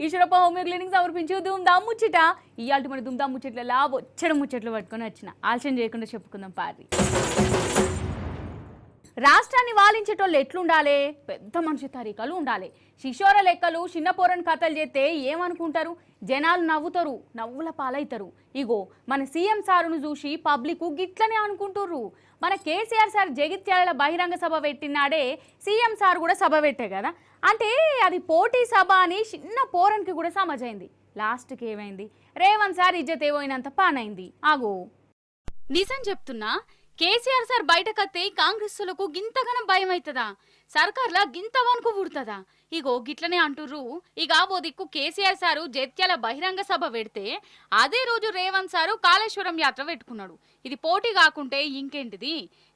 Eeshwarappa homeo clinic సమర్పించి దుమ్దాం ముచ్చట. ఇయాల్టి మన దుమ్దాం ముచ్చట్ల వచ్చడం ముచ్చట్లు పట్టుకొని వచ్చిన ఆలస్యం చేయకుండా చెప్పుకుందాం పారి. రాష్ట్రాన్ని వాలించేటోళ్ళు ఎట్లుండాలి? పెద్ద మనిషి తరీకాలు ఉండాలి. శిశోర లెక్కలు చిన్న పోరని కథలు చేస్తే ఏమనుకుంటారు? జనాలు నవ్వుతారు, నవ్వుల పాలవుతారు. ఇగో మన సీఎం సారును చూసి పబ్లిక్ గిట్లనే అనుకుంటుర్రు. మన కేసీఆర్ సార్ జగిత్యాల బహిరంగ సభ పెట్టినాడే సీఎం సార్ కూడా సభ పెట్టే కదా, అంటే అది పోటీ సభ అని చిన్న పోరన్కి కూడా సమజైంది. లాస్ట్కి ఏమైంది? రేవంత్ సార్ ఇజ్జత్ ఏమైనంత పానైంది. ఆగో నిజం చెప్తున్నా, కేసీఆర్ సార్ బయటకత్తే కాంగ్రెస్లకు గింతగనం భయం అవుతుందా? సర్కార్లా గింత వణుకు పుడుతుందా? ఇగో గిట్లనే అంటుర్రు. ఇక ఓ దిక్కు కేసీఆర్ సారు జగిత్యాల బహిరంగ సభ పెడితే అదే రోజు రేవంత్ సారు కాళేశ్వరం యాత్ర పెట్టుకున్నాడు. ఇది పోటీ కాకుంటే ఇంకేంటిది?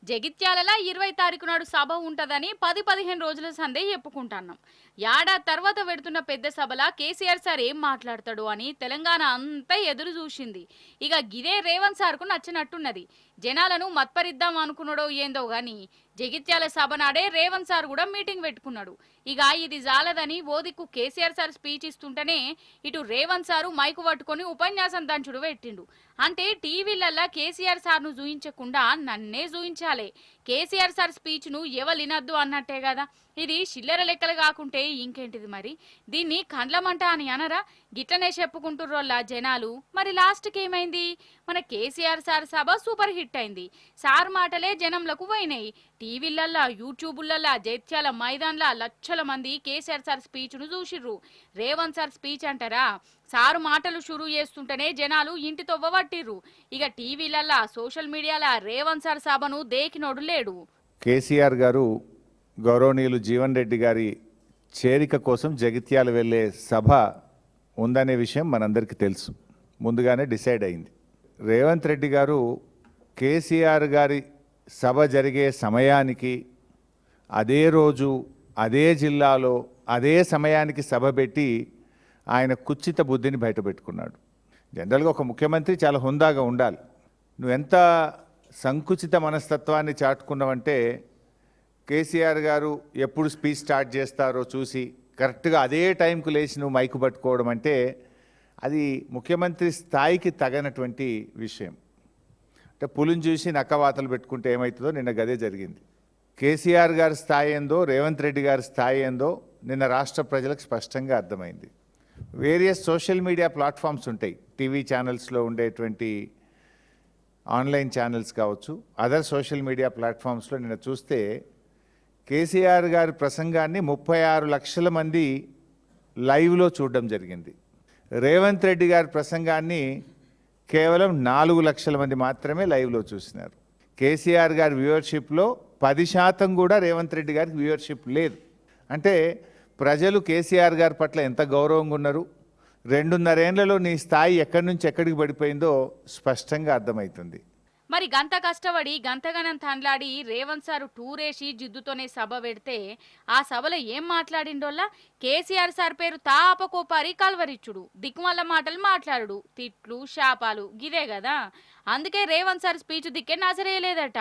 జగిత్యాలలో 20 తారీఖు నాడు సభ ఉంటదని 10-15 రోజుల సందే చెప్పుకుంటున్నాం. ఏడాది తర్వాత పెడుతున్న పెద్ద సభలా కేసీఆర్ సార్ ఏం మాట్లాడతాడు అని తెలంగాణ అంతా ఎదురు చూసింది. ఇక గిదే రేవంత్ సార్కు నచ్చినట్టున్నది. జనాలను మత్పరిద్దాం అనుకున్నాడో ఏందో గాని జగిత్యాల సభ నాడే రేవంత్ సార్ కూడా మీటింగ్ పెట్టుకున్నాడు. ఇక ఇది జాలదని ఓ దిక్కు కేసీఆర్ సార్ స్పీచ్ ఇస్తుంటేనే ఇటు రేవంత్ సారు మైకు పట్టుకొని ఉపన్యాసం దంచుడు పెట్టిండు. అంటే టీవీలల్లా కేసీఆర్ సార్ను చూయించకుండా నన్నే చూయించాలి, కేసీఆర్ సార్ స్పీచ్ ను ఎవలినద్దు అన్నట్టే కదా. ఇది చిల్లర లెక్కలు కాకుంటే ఇంకేంటిది మరి? దీన్ని కండ్లమంట అని అనరా? గిట్లనే చెప్పుకుంటుర్రోళ్ళ జనాలు. మరి లాస్ట్కి ఏమైంది? మన కేసీఆర్ సార్ సభ సూపర్ హిట్ అయింది. సార్ మాటలే జనంలకు పోయినాయి. టీవీలల్లా, యూట్యూబులల్లా, జైత్యాల మైదాన్లా లక్షల మంది కేసీఆర్ సార్ స్పీచ్ ను చూసిర్రు. రేవంత్ సార్ స్పీచ్ అంటారా? సారు మాటలు షురూ చేస్తుంటేనే జనాలు ఇంటి తొవ్వబట్టిర్రు. ఇక టీవీలల్లా, సోషల్ మీడియాలా రేవంత్ సార్ సభను దేకినోడు లేడు. కేసీఆర్ గారు గౌరవనీయులు జీవన్ రెడ్డి గారి చేరిక కోసం జగిత్యాల వెళ్ళే సభ ఉందనే విషయం మనందరికీ తెలుసు, ముందుగానే డిసైడ్ అయింది. రేవంత్ రెడ్డి గారు కేసీఆర్ గారి సభ జరిగే సమయానికి అదే రోజు అదే జిల్లాలో అదే సమయానికి సభ పెట్టి ఆయన కుచ్చిత బుద్ధిని బయటపెట్టుకున్నాడు. జనరల్గా ఒక ముఖ్యమంత్రి చాలా హుందాగా ఉండాలి. నువ్వెంత సంకుచిత మనస్తత్వాన్ని చాటుకున్నావంటే, కేసీఆర్ గారు ఎప్పుడు స్పీచ్ స్టార్ట్ చేస్తారో చూసి కరెక్ట్గా అదే టైంకు లేచి నువ్వు మైకు పట్టుకోవడం అంటే అది ముఖ్యమంత్రి స్థాయికి తగనటువంటి విషయం. అంటే పులిని చూసి నక్కవాతలు పెట్టుకుంటే ఏమవుతుందో నిన్న గదే జరిగింది. కేసీఆర్ గారి స్థాయి ఏందో, రేవంత్ రెడ్డి గారి స్థాయి ఏందో నిన్న రాష్ట్ర ప్రజలకు స్పష్టంగా అర్థమైంది. వేరియస్ సోషల్ మీడియా ప్లాట్ఫామ్స్ ఉంటాయి, టీవీ ఛానల్స్లో ఉండేటువంటి ఆన్లైన్ ఛానల్స్ కావచ్చు, అదర్ సోషల్ మీడియా ప్లాట్ఫామ్స్లో నిన్న చూస్తే కేసీఆర్ గారి ప్రసంగాన్ని 36 లక్షల మంది లైవ్లో చూడడం జరిగింది. రేవంత్ రెడ్డి గారి ప్రసంగాన్ని కేవలం 4 లక్షల మంది మాత్రమే లైవ్లో చూసినారు. కేసీఆర్ గారి వ్యూవర్షిప్లో 10% కూడా రేవంత్ రెడ్డి గారికి వ్యూవర్షిప్ లేదు. అంటే ప్రజలు కేసీఆర్ గారి పట్ల ఎంత గౌరవంగా ఉన్నారు, 2.5 ఏళ్లలో నీ స్థాయి ఎక్కడి నుంచి ఎక్కడికి పడిపోయిందో స్పష్టంగా అర్థమవుతుంది. మరి గంత కష్టపడి గంతగనం తండ్లాడి రేవంత్ సారు టూరేసి జిద్దుతోనే సభ పెడితే ఆ సభలో ఏం మాట్లాడిండోల్లా? కేసీఆర్ సార్ పేరు తాపకోపారి కల్వరిచ్చుడు, దిక్కుమల్ల మాటలు మాట్లాడు, తిట్లు, శాపాలు, గిదే కదా. అందుకే రేవంత్ సార్ స్పీచ్ దిక్కే నజరేయలేదట.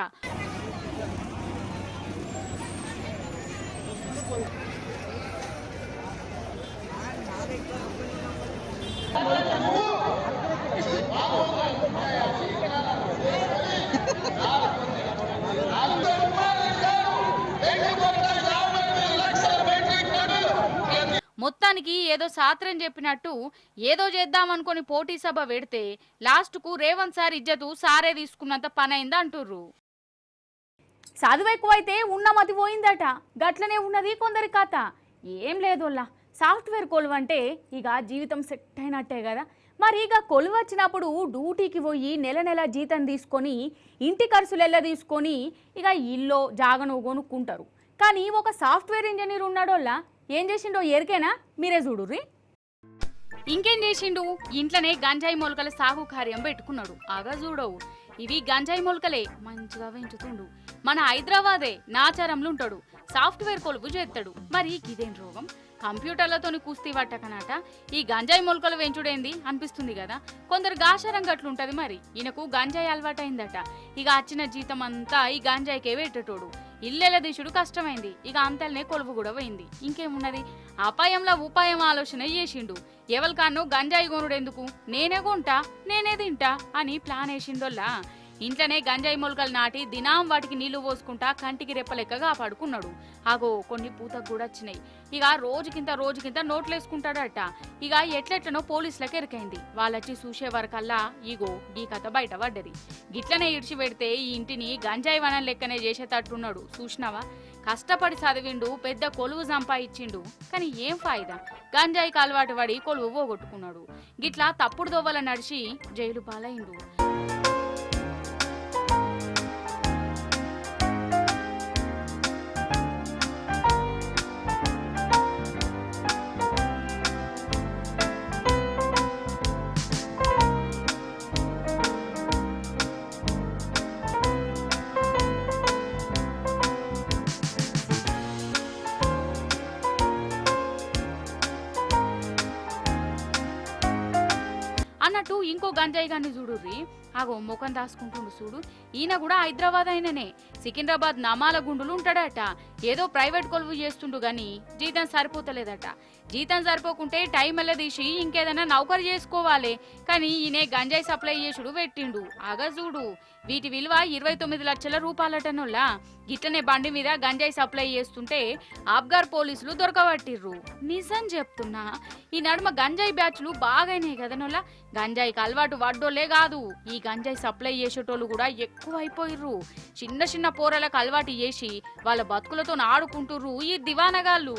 మొత్తానికి ఏదో సాత్రం చెప్పినట్టు ఏదో చేద్దామనుకొని పోటీ సభ పెడితే లాస్ట్కు రేవంత్ సార్ ఇజ్జతు సారే తీసుకున్నంత పనైంది అంటుర్రు. చదువు ఎక్కువైతే ఉన్న మతి పోయిందట, గట్లనే ఉన్నది కొందరి కథ. ఏం లేదోల్లా, సాఫ్ట్వేర్ కొలువు అంటే ఇక జీవితం సెట్ అయినట్టే కదా. మరి ఇక కొలువు వచ్చినప్పుడు డ్యూటీకి పోయి నెల జీతం తీసుకొని ఇంటి ఖర్చులు తీసుకొని ఇక ఇల్లు జాగను కొనుక్కుంటారు. కానీ ఒక సాఫ్ట్వేర్ ఇంజనీర్ ఉన్నాడోల్లా ఏం చేసిండో ఎరికేనా? మీరే చూడుర్రి. ఇంకేం చేసిండు? ఇంట్లోనే గంజాయి మొలకల సాగు కార్యం పెట్టుకున్నాడు. ఆగా చూడవు, ఇవి గంజాయి మొలకలే, మంచిగా పెంచుతుండు. మన హైదరాబాదే నాచారంలో ఉంటాడు, సాఫ్ట్వేర్ కొలువు చేస్తాడు. మరి ఇదేం రోగం? కంప్యూటర్లతోని కుస్తీ పట్టకనాట ఈ గంజాయి మొలకలు వెంచుడేంది అనిపిస్తుంది కదా. కొందరు గాషారం గట్లుంటది. మరి ఈయనకు గంజాయి అలవాటైందట. ఇక వచ్చిన జీతం అంతా ఈ గంజాయికే పెట్టేటోడు. ఇల్లెల దిశుడు కష్టమైంది. ఇక అంతల్నే కొలువు కూడా పోయింది. ఇంకేమున్నది, అపాయంలో ఉపాయం ఆలోచన చేసిండు. ఎవరికాన్నో గంజాయి కొనుడు ఎందుకు, నేనే కొంటా నేనే తింటా అని ప్లాన్ వేసిండోల్లా. ఇంట్లోనే గంజాయి మొలకలు నాటి దినాం వాటికి నీళ్లు పోసుకుంటా కంటికి రెప్పలెక్కగా కాపాడుకున్నాడు. ఆగో కొన్ని పూతకు కూడా వచ్చినాయి. ఇక రోజుకింత నోట్లేసుకుంటాడట. ఇక ఎట్లెట్లనో పోలీసులకు ఎరికైంది. వాళ్ళొచ్చి చూసే వరకల్లా ఇగో ఈ కథ బయట పడ్డది. గిట్లనే ఇడిచి పెడితే ఈ ఇంటిని గంజాయి వనం లెక్కనే చేసేటట్టున్నాడు. చూసినావా, కష్టపడి చదివిండు, పెద్ద కొలువు సంపాదించిండు, కానీ ఏం ఫాయిదా? గంజాయికి అలవాటు పడి కొలువు పోగొట్టుకున్నాడు. గిట్లా తప్పుడు దోవల నడిచి జైలు పాలైండు. అన్నట్టు ఇంకో గంజాయి గాన్ని చూడుర్రి, ఆగో ముఖం దాసుకుంటుండు చూడు. ఈయన కూడా హైదరాబాద్ అయిననే, సికింద్రాబాద్ నమాల గుండులు ఉంటాడట. ఏదో ప్రైవేట్ కొలువు చేస్తుండు గాని జీతం సరిపోతలేదట. జీతం సరిపోకుంటే టైం ఎల్ల తీసి ఇంకేదైనా నౌకరు చేసుకోవాలి. కానీ ఈయన గంజాయి సప్లై చేసుడు పెట్టిండు. ఆగా చూడు, వీటి విలువ 29 లక్షల రూపాయలటనోళ్ళ. గిట్లనే బండి మీద గంజాయి సప్లై చేస్తుంటే ఆబ్గార్ పోలీసులు దొరకబట్టిర్రు. నిజం చెప్తున్నా, ఈ నడుమ గంజాయి బ్యాచ్లు బాగానే కదనోళ్ళ. గంజాయికి అలవాటు వడ్డోళ్లే కాదు, ఈ గంజాయి సప్లై చేసేటోళ్ళు కూడా ఎక్కువ అయిపోయిర్రు. చిన్న పోరలకు అలవాటు చేసి వాళ్ళ బతుకులతో ఆడుకుంటుర్రు ఈ దివానగాళ్ళు.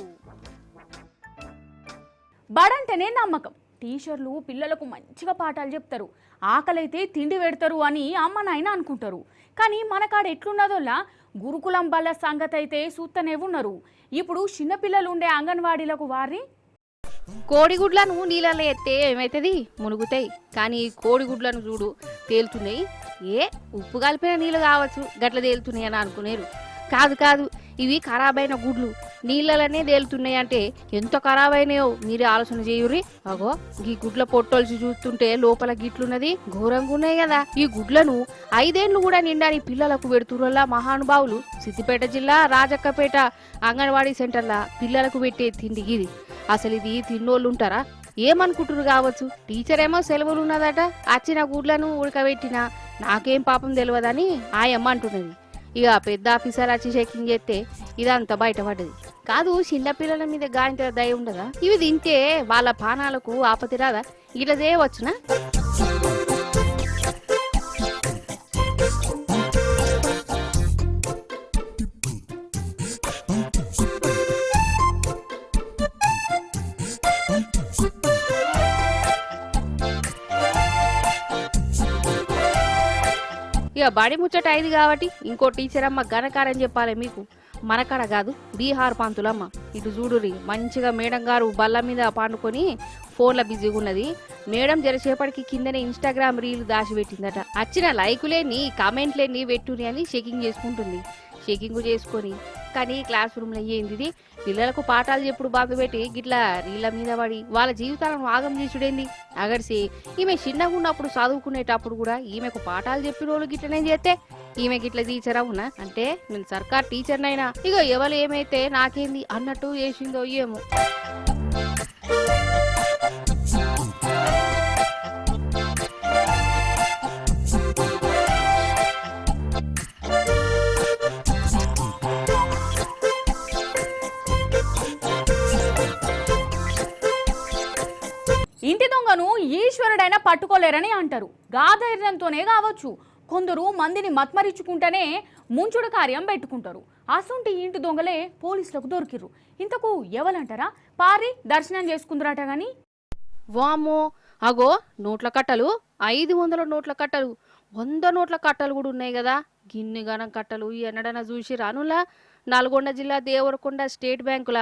బడంటేనే నమ్మకం. టీచర్లు పిల్లలకు మంచిగా పాఠాలు చెప్తారు, ఆకలైతే తిండి పెడతారు అని అమ్మ నాయన అనుకుంటారు. కానీ మనకాడ ఎట్లున్నదోలా గురుకులం బల్ల సంగతి అయితే చూస్తూనే ఉన్నారు. ఇప్పుడు చిన్నపిల్లలు ఉండే అంగన్వాడీలకు వారి కోడిగుడ్లను నీళ్ళలో ఎత్తే ఏమవుతుంది, మునుగుతాయి. కానీ కోడిగుడ్లను చూడు తేలుతున్నాయి. ఉప్పు కలిపిన నీళ్ళు కావచ్చు గట్ల తేలుతున్నాయి అని అనుకునేరు. కాదు, ఇవి ఖరాబైన గుడ్లు నీళ్ళలోనే తేలుతున్నాయి. అంటే ఎంత ఖరాబైనాయో మీరే ఆలోచన చేయుర్రి. అగో ఈ గుడ్ల పొట్టొలిసి చూస్తుంటే లోపల గిట్లున్నది ఘోరంగా ఉన్నాయి కదా. ఈ గుడ్లను 5 ఏళ్లు కూడా నిండాని పిల్లలకు పెడుతుర్రలా మహానుభావులు. సిద్దిపేట జిల్లా రాజక్కపేట అంగన్వాడీ సెంటర్ల పిల్లలకు పెట్టే తిండి ఇది. అసలు ఇది తిన్నోళ్ళు ఉంటారా ఏమనుకుంటురు కావచ్చు. టీచర్ ఏమో సెలవులు ఉన్నదట, వచ్చిన గుడ్లను ఉడకబెట్టినా నాకేం పాపం తెలియదని ఆయమ్మ అంటున్నది. ఇక పెద్ద ఆఫీసర్ వచ్చి చెకింగ్ చేస్తే ఇదంతా బయటపడ్డది. కాదు, చిన్నపిల్లల మీద గాయంత దయ ఉండదా? ఇవి తింటే వాళ్ళ పానాలకు ఆపతి రాదా? ఇట్లా చేయవచ్చునా? ఇక బడి ముచ్చట అయింది కాబట్టి ఇంకో టీచర్ అమ్మ ఘనకారం చెప్పాలి మీకు. మనకాడ కాదు, బీహార్ పంతులమ్మ. ఇటు చూడురి, మంచిగా మేడం గారు బల్ల మీద పండుకొని ఫోన్లో బిజీగా ఉన్నది. మేడం జరసేపటికి కిందనే ఇన్స్టాగ్రామ్ రీల్ దాచిపెట్టిందట. వచ్చిన లైకులేని కామెంట్లేని పెట్టుని అని చెకింగ్ చేసుకుంటుంది. చెకింగ్ చేసుకొని కానీ క్లాస్ రూమ్లో ఏంది పిల్లలకు పాఠాలు చెప్పుడు బాగా పెట్టి గిట్లా రీళ్ళ మీద పడి వాళ్ళ జీవితాలను ఆగం చేసుడేంది. అగడిసి ఈమె చిన్నగా ఉన్నప్పుడు చదువుకునేటప్పుడు కూడా ఈమెకు పాఠాలు చెప్పిన వాళ్ళు గిట్లనే చేస్తే ఈమె గిట్ల టీచర్ అవునా అంటే నేను సర్కార్ టీచర్నైనా ఇక ఎవరు ఏమైతే నాకేంది అన్నట్టు చేసిందో ఏమో. ఇంటి దొంగను ఈశ్వరుడైనా పట్టుకోలేరని అంటారు. గాధైర్యంతోనే కావచ్చు కొందరు మందిని మత్మరించుకుంటేనే ముంచుడు కార్యం పెట్టుకుంటారు. అసొంటి ఇంటి దొంగలే పోలీసులకు దొరికిర్రు. ఇంతకు ఎవలంటారా? పారి దర్శనం చేసుకుందరట గాని వామో, అగో నోట్ల కట్టలు, 500 నోట్ల కట్టలు, 100 నోట్ల కట్టలు కూడా ఉన్నాయి కదా. గిన్నె గనం కట్టలు ఎన్నడన్నా చూసి రానులా. నల్గొండ జిల్లా దేవరకొండ స్టేట్ బ్యాంకుల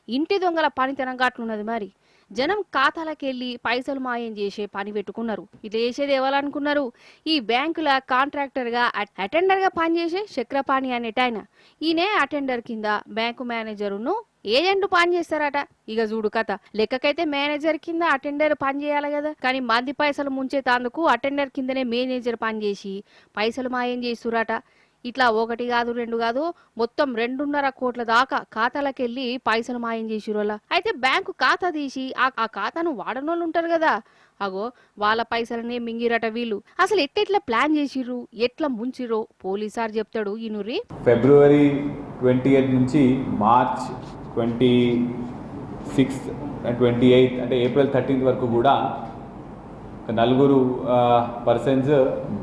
ఇంటి దొంగల పనితనం గట్లున్నది. మరి జనం ఖాతాలకెళ్ళి పైసలు మాయం చేసే పని పెట్టుకున్నారు. ఇది చేసేది ఎవరనుకున్నారు? ఈ బ్యాంకుల కాంట్రాక్టర్గా అటెండర్గా పనిచేసే చక్రపాణి అనేటాయన. ఈయనే అటెండర్ కింద బ్యాంకు మేనేజరును ఏజెంట్ పని చేస్తారట. ఇక చూడు కథ. లెక్కకైతే మేనేజర్ కింద అటెండర్ పని చేయాలి కదా, కానీ మంది పైసలు ముంచేతాందుకు అటెండర్ కిందనే మేనేజర్ పని చేసి పైసలు మాయం చేస్తురట. ఇట్లా ఒకటి కాదు రెండు కాదు మొత్తం 2.5 కోట్ల దాకా ఖాతాలకు వెళ్ళి పైసలు మాయం చేసిరోలా. అయితే బ్యాంకు ఖాతా తీసి ఆ ఖాతాను వాడనోళ్ళు ఉంటారు కదా, అగో వాళ్ళ పైసలనే మింగిరట వీళ్ళు. అసలు ఎట్లా ప్లాన్ చేసిర్రు, ఎట్లా ముంచిరో పోలీసారు చెప్తాడు ఇనురి. ఫిబ్రవరి 28 నుంచి మార్చ్ 26 అండ్ 28 అంటే ఏప్రిల్ 13 వరకు కూడా 4 పర్సన్స్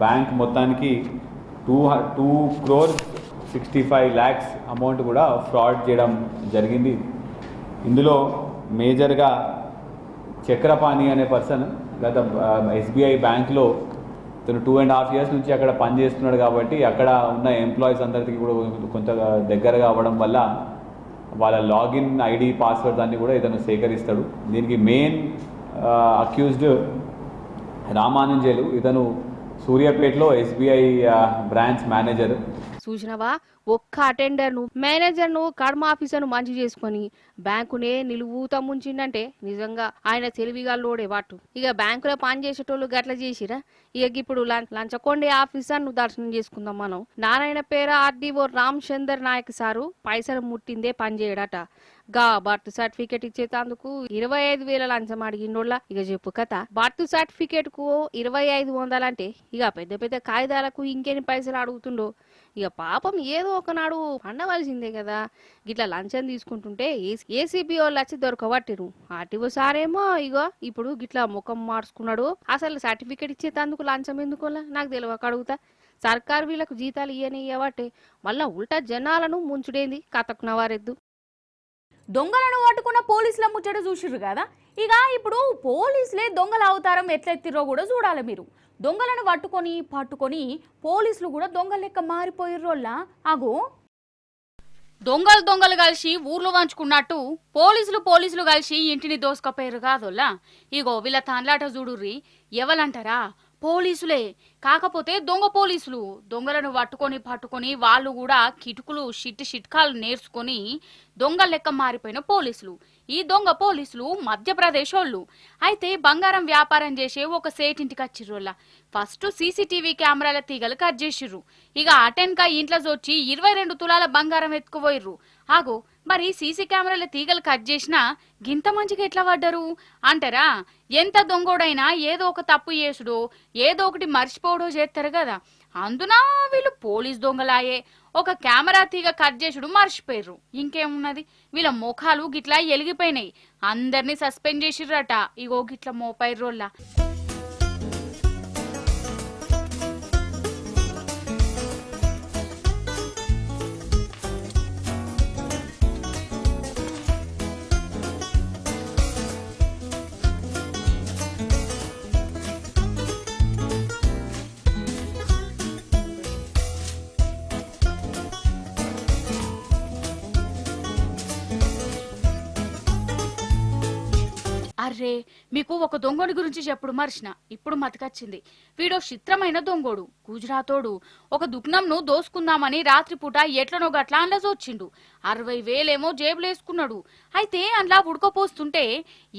బ్యాంక్ మొత్తానికి 2,65 lakhs అమౌంట్ కూడా ఫ్రాడ్ చేయడం జరిగింది. ఇందులో మేజర్గా చక్రపాణి అనే పర్సన్ గత SBI బ్యాంక్లో తను 2.5 years నుంచి అక్కడ పనిచేస్తున్నాడు కాబట్టి అక్కడ ఉన్న ఎంప్లాయీస్ అందరికీ కూడా కొంత దగ్గరగా అవ్వడం వల్ల వాళ్ళ లాగిన్ ఐడి పాస్వర్డ్ అన్ని కూడా ఇతను సేకరిస్తాడు. దీనికి మెయిన్ అక్యూజ్డ్ రామానుజేలు, ఇతను సూర్యాపేటలో SBI బ్రాంచ్ మేనేజర్. చూసినవా, ఒక్క అటెండర్ను మేనేజర్ను కడమ ఆఫీసర్ను మంచి చేసుకొని బ్యాంకునే నిలువుత ముంచిందంటే నిజంగా ఆయన తెలివిగాల్లోడే వాటు. ఇక బ్యాంకులో పని చేసేటోళ్ళు గట్ల చేసిరా. ఇక ఇప్పుడు లంచకొండే ఆఫీసర్ను దర్శనం చేసుకుందాం మనం. నారాయణ పేర RDO రామ్ చందర్ నాయక్ సారు పైసలు ముట్టిందే పని చేయడట. గా బర్త్ సర్టిఫికేట్ ఇచ్చేటందుకు 25,000 లంచం అడిగిండోళ్ళ. ఇక చెప్పు కథ. బర్త్ సర్టిఫికేట్ కు 2,500 అంటే ఇక పెద్ద పెద్ద కాగితాలకు ఇంకెన్ని పైసలు అడుగుతుండో. ఇక పాపం ఏదో ఒకనాడు పండవలసిందే కదా. గిట్లా లంచం తీసుకుంటుంటే ACP వాళ్ళు వచ్చి దొరకబట్టిరు. RTO సారేమో ఇగో ఇప్పుడు గిట్లా ముఖం మార్చుకున్నాడు. అసలు సర్టిఫికేట్ ఇచ్చేటందుకు లంచం ఎందుకోలా నాకు తెలియక అడుగుతా. సర్కారు వీళ్ళకు జీతాలు ఇయ్యబట్టే మళ్ళా ఉల్టా జనాలను ముంచుడేంది కతకునవారెద్దు. దొంగలను పట్టుకున్న పోలీసుల ముచ్చట చూసిర్రు కదా. ఇక ఇప్పుడు పోలీసులే దొంగల అవతారం ఎట్లెత్తిరో కూడా చూడాలి మీరు. దొంగలను పట్టుకొని పోలీసులు కూడా దొంగల లెక్క మారిపోయిర్రోళ్ళ. అగో దొంగలు కలిసి ఊర్లు వంచుకున్నట్టు పోలీసులు కలిసి ఇంటిని దోసుకపోయారు కాదోళ్ళ. ఇగో వీళ్ళ తాన్లాట చూడుర్రి. ఎవలంటారా, పోలీసులే. కాకపోతే దొంగ పోలీసులు. దొంగలను పట్టుకొని వాళ్ళు కూడా కిటుకులు షిట్కాలు నేర్చుకొని దొంగ లెక్క మారిపోయిన పోలీసులు. ఈ దొంగ పోలీసులు మధ్యప్రదేశ్ వాళ్ళు. అయితే బంగారం వ్యాపారం చేసే ఒక సేటింటికి వచ్చిర్రోళ్ళ. ఫస్ట్ CCTV కెమెరాల తీగలు కట్ చేసిర్రు. ఇక అటెన్కా ఇంట్లో వచ్చి 22 తులాల బంగారం ఎత్తుకుపోయిర్రు. ఆగో మరి CC కెమెరాల తీగలు కట్ చేసినా గింత మంచిగా ఎట్లా పడ్డరు అంటారా? ఎంత దొంగోడైనా ఏదో ఒక తప్పు చేసుడో ఏదో ఒకటి మర్చిపోవడో చేస్తారు కదా. అందున వీళ్ళు పోలీస్ దొంగలాయే. ఒక కెమెరా తీగ కట్ చేసుడు మర్చిపోయారు. ఇంకేమున్నది, వీళ్ళ ముఖాలు గిట్లా ఎలిగిపోయినాయి. అందరినీ సస్పెండ్ చేసిర్రట. ఇగో గిట్లా మోపైర్రోళ్ళ. అర్రే, మీకు ఒక దొంగోడి గురించి చెప్పుడు మర్చిన. ఇప్పుడు మతకచ్చింది. వీడో చిత్రమైన దొంగోడు, గుజరాతోడు. ఒక దుగ్నంను దోసుకుందామని రాత్రిపూట ఎట్లనో గట్లా అండ్ల వచ్చిండు. 60,000 ఏమో జేబులు వేసుకున్నాడు. అయితే అందులో ఉడకపోస్తుంటే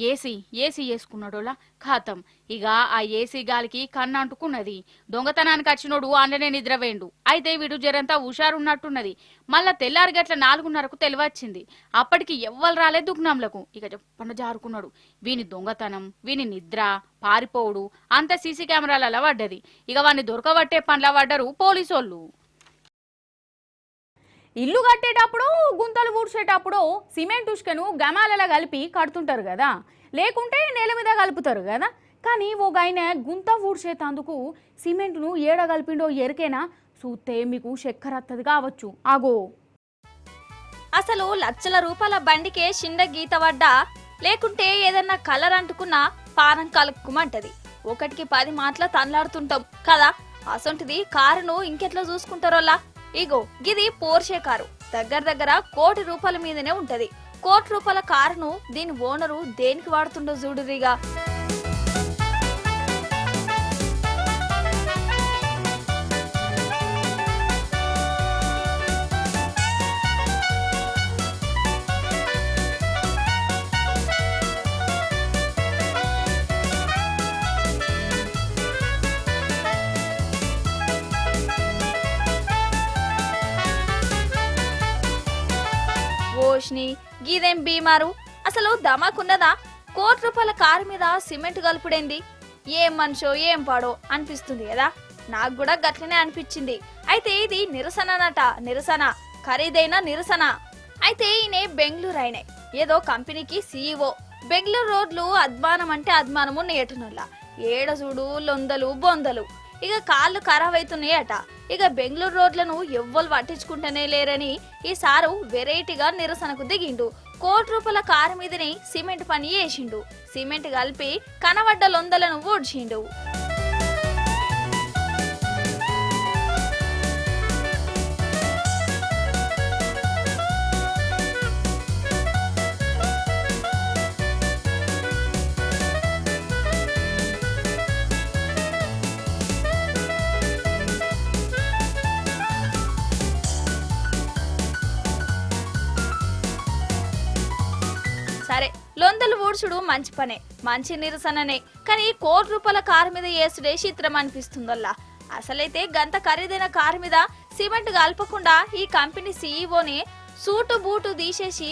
ఏసీ వేసుకున్నాడోలా. ఖాతం. ఇక ఆ ఏసీ గాలికి కన్ను అంటుకున్నది. దొంగతనానికి వచ్చినోడు అండనే నిద్రవేండు. అయితే వీడు జరంతా హుషారున్నట్టున్నది. మళ్ళా తెల్లారి గట్ల 4:30కు తెలివచ్చింది. అప్పటికి ఎవ్వరు రాలే దుగ్నంలకు. ఇక చెప్పండి జారుకున్నాడు. వీని దొంగతనం, వీని నిద్ర, పారిపోవుడు అంత CC కెమెరాలలో పడ్డది. ఇక వాడిని దొరకబట్టే పనుల పడ్డరు పోలీసోళ్ళు. ఇల్లు కట్టేటప్పుడు గుంతలు ఊడ్చేటప్పుడు సిమెంట్ ఉష్కను గమాలలో కలిపి కడుతుంటారు కదా, లేకుంటే నేల మీద కలుపుతారు కదా. కానీ ఒక ఆయన గుంత ఊడ్చేటందుకు సిమెంట్ను ఏడ కలిపిండో ఎరికేనా చూస్తే మీకు చక్కెర వత్తది కావచ్చు. ఆగో అసలు లక్షల రూపాయల బండికే చిన్న గీత పడ్డా లేకుంటే ఏదన్నా కలర్ అంటుకున్నా పానం కలుక్కుమంటది. 1కి 10 మాటల తన్లాడుతుంటాం కదా. అసొంటిది కారును ఇంకెట్లా చూసుకుంటారోలా. ఇగో గిది పోర్షే కారు. దగ్గర 1 కోటి రూపాయల మీదనే ఉంటది. 1 కోటి రూపాయల కారును దీని ఓనరు దేనికి వాడుతుండో చూడురిగా. రోషిని గీదేం బీమారు అసలు దమాకున్నదా? ₹1,00,00,000 కారు మీద సిమెంట్ కలుపుడేంది? ఏం మనిషో ఏం పాడో అనిపిస్తుంది కదా. నాకు కూడా గట్లనే అనిపించింది. అయితే ఇది నిరసననట, నిరసన, ఖరీదైన నిరసన. అయితే ఈయన బెంగళూరు అయినే ఏదో కంపెనీకి CEO. బెంగళూరు రోడ్లు అద్మానం అంటే అద్మానము నేటనుల్లా ఏడ చూడు లొందలు బొందలు. ఇక కాళ్ళు ఖరాబ్ అవుతున్నాయట. ఇక బెంగళూరు రోడ్లను ఎవ్వరు పట్టించుకుంటూనే లేరని ఈసారు వెరైటీగా నిరసనకు దిగిండు. ₹1,00,00,000 కారు మీదనే సిమెంట్ పని చేసిండు. సిమెంట్ కలిపి కనబడ్డ లొందలను ఊడ్చిండు. సరే, లొందలు ఊడ్చుడు మంచి పనే, మంచి నిరసననే. కానీ ₹1,00,00,000 కారు మీద వేసుడే చిత్రం అనిపిస్తుందల్లా. అసలైతే గంత ఖరీదైన కారు మీద సిమెంట్ కలపకుండా ఈ కంపెనీ CEOని సూటు బూటు తీసేసి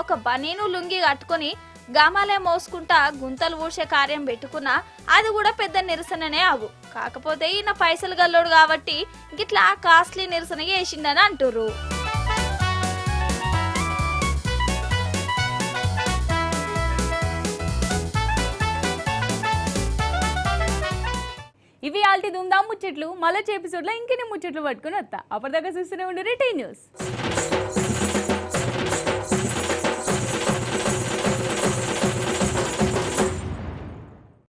ఒక బనీను లుంగి కట్టుకొని గమాలే మోసుకుంటా గుంతలు ఊడ్చే కార్యం పెట్టుకున్నా అది కూడా పెద్ద నిరసననే అవు. కాకపోతే ఈయన పైసలు గల్లోడు కాబట్టి గిట్లా కాస్ట్లీ నిరసన చేసిండని అంటుర్రు. ఇవి ఆల్టీ దుందాం ముచ్చట్లు. మళ్ళీ ఎపిసోడ్లో ఇంకెన్ని ముచ్చట్లు పట్టుకుని వస్తా. అప్పటిదాకా చూస్తూనే ఉండు టీ న్యూస్.